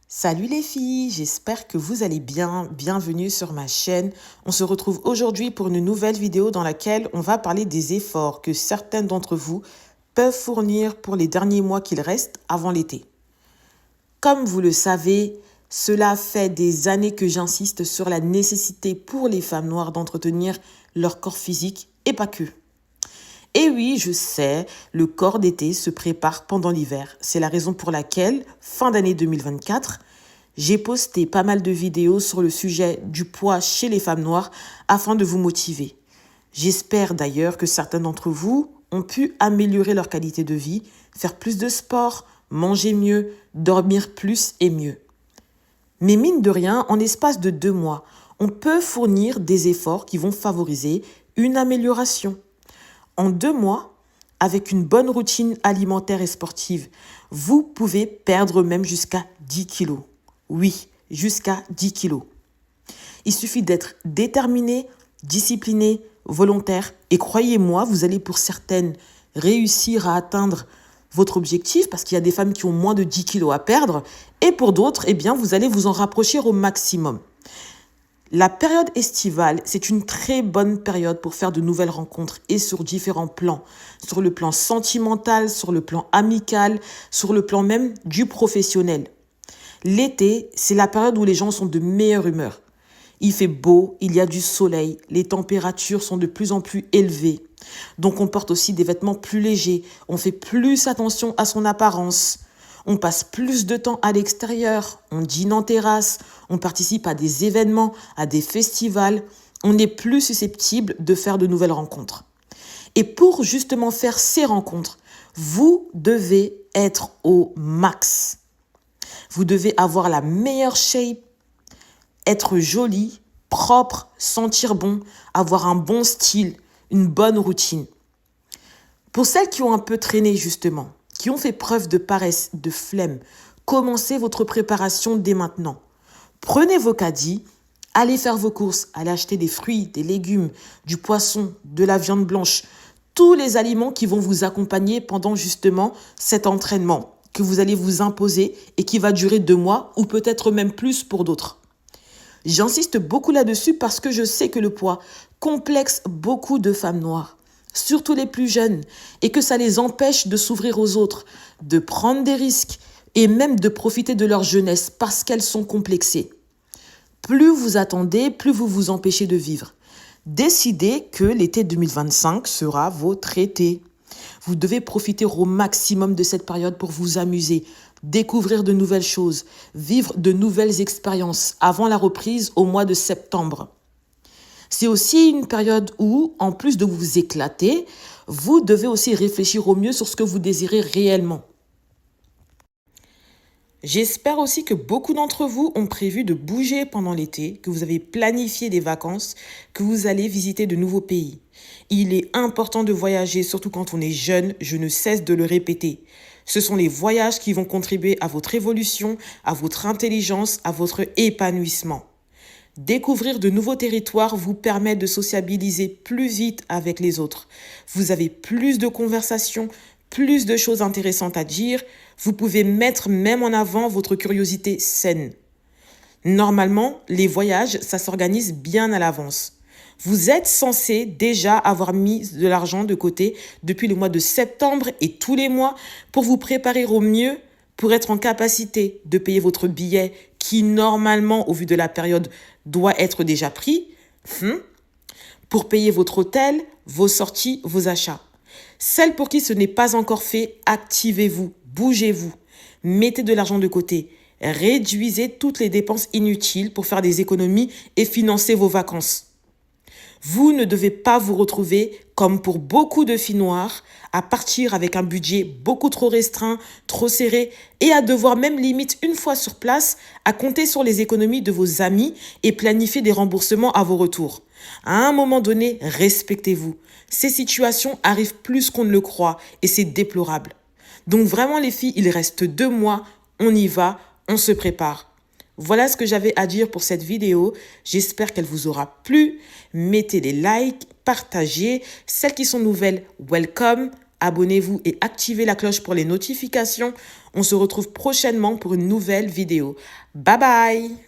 Salut les filles, j'espère que vous allez bien. Bienvenue sur ma chaîne. On se retrouve aujourd'hui pour une nouvelle vidéo dans laquelle on va parler des efforts que certaines d'entre vous peuvent fournir pour les derniers mois qu'il reste avant l'été. Comme vous le savez, cela fait des années que j'insiste sur la nécessité pour les femmes noires d'entretenir leur corps physique et pas que. Et oui, je sais, le corps d'été se prépare pendant l'hiver. C'est la raison pour laquelle, fin d'année 2024, j'ai posté pas mal de vidéos sur le sujet du poids chez les femmes noires afin de vous motiver. J'espère d'ailleurs que certains d'entre vous ont pu améliorer leur qualité de vie, faire plus de sport, manger mieux, dormir plus et mieux. Mais mine de rien, en l'espace de 2 mois, on peut fournir des efforts qui vont favoriser une amélioration. En 2 mois, avec une bonne routine alimentaire et sportive, vous pouvez perdre même jusqu'à 10 kilos. Oui, jusqu'à 10 kilos. Il suffit d'être déterminé, discipliné, volontaire. Et croyez-moi, vous allez pour certaines réussir à atteindre votre objectif parce qu'il y a des femmes qui ont moins de 10 kilos à perdre. Et pour d'autres, eh bien, vous allez vous en rapprocher au maximum. La période estivale, c'est une très bonne période pour faire de nouvelles rencontres et sur différents plans. Sur le plan sentimental, sur le plan amical, sur le plan même du professionnel. L'été, c'est la période où les gens sont de meilleure humeur. Il fait beau, il y a du soleil, les températures sont de plus en plus élevées. Donc on porte aussi des vêtements plus légers, on fait plus attention à son apparence. On passe plus de temps à l'extérieur, on dîne en terrasse, on participe à des événements, à des festivals. On est plus susceptible de faire de nouvelles rencontres. Et pour justement faire ces rencontres, vous devez être au max. Vous devez avoir la meilleure shape, être jolie, propre, sentir bon, avoir un bon style, une bonne routine. Pour celles qui ont un peu traîné justement, qui ont fait preuve de paresse, de flemme, commencez votre préparation dès maintenant. Prenez vos caddies, allez faire vos courses, allez acheter des fruits, des légumes, du poisson, de la viande blanche, tous les aliments qui vont vous accompagner pendant justement cet entraînement que vous allez vous imposer et qui va durer 2 mois ou peut-être même plus pour d'autres. J'insiste beaucoup là-dessus parce que je sais que le poids complexe beaucoup de femmes noires, surtout les plus jeunes, et que ça les empêche de s'ouvrir aux autres, de prendre des risques et même de profiter de leur jeunesse parce qu'elles sont complexées. Plus vous attendez, plus vous vous empêchez de vivre. Décidez que l'été 2025 sera votre été. Vous devez profiter au maximum de cette période pour vous amuser, découvrir de nouvelles choses, vivre de nouvelles expériences avant la reprise au mois de septembre. C'est aussi une période où, en plus de vous éclater, vous devez aussi réfléchir au mieux sur ce que vous désirez réellement. J'espère aussi que beaucoup d'entre vous ont prévu de bouger pendant l'été, que vous avez planifié des vacances, que vous allez visiter de nouveaux pays. Il est important de voyager, surtout quand on est jeune, je ne cesse de le répéter. Ce sont les voyages qui vont contribuer à votre évolution, à votre intelligence, à votre épanouissement. Découvrir de nouveaux territoires vous permet de sociabiliser plus vite avec les autres. Vous avez plus de conversations, plus de choses intéressantes à dire. Vous pouvez mettre même en avant votre curiosité saine. Normalement, les voyages, ça s'organise bien à l'avance. Vous êtes censé déjà avoir mis de l'argent de côté depuis le mois de septembre et tous les mois pour vous préparer au mieux pour être en capacité de payer votre billet qui, normalement, au vu de la période, doit être déjà pris, pour payer votre hôtel, vos sorties, vos achats. Celles pour qui ce n'est pas encore fait, activez-vous, bougez-vous, mettez de l'argent de côté, réduisez toutes les dépenses inutiles pour faire des économies et financer vos vacances. Vous ne devez pas vous retrouver, comme pour beaucoup de filles noires, à partir avec un budget beaucoup trop restreint, trop serré, et à devoir même limite une fois sur place, à compter sur les économies de vos amis et planifier des remboursements à vos retours. À un moment donné, respectez-vous. Ces situations arrivent plus qu'on ne le croit et c'est déplorable. Donc vraiment les filles, il reste 2 mois, on y va, on se prépare. Voilà ce que j'avais à dire pour cette vidéo. J'espère qu'elle vous aura plu. Mettez des likes, partagez. Celles qui sont nouvelles, welcome. abonnez-vous et activez la cloche pour les notifications. On se retrouve prochainement pour une nouvelle vidéo. Bye bye!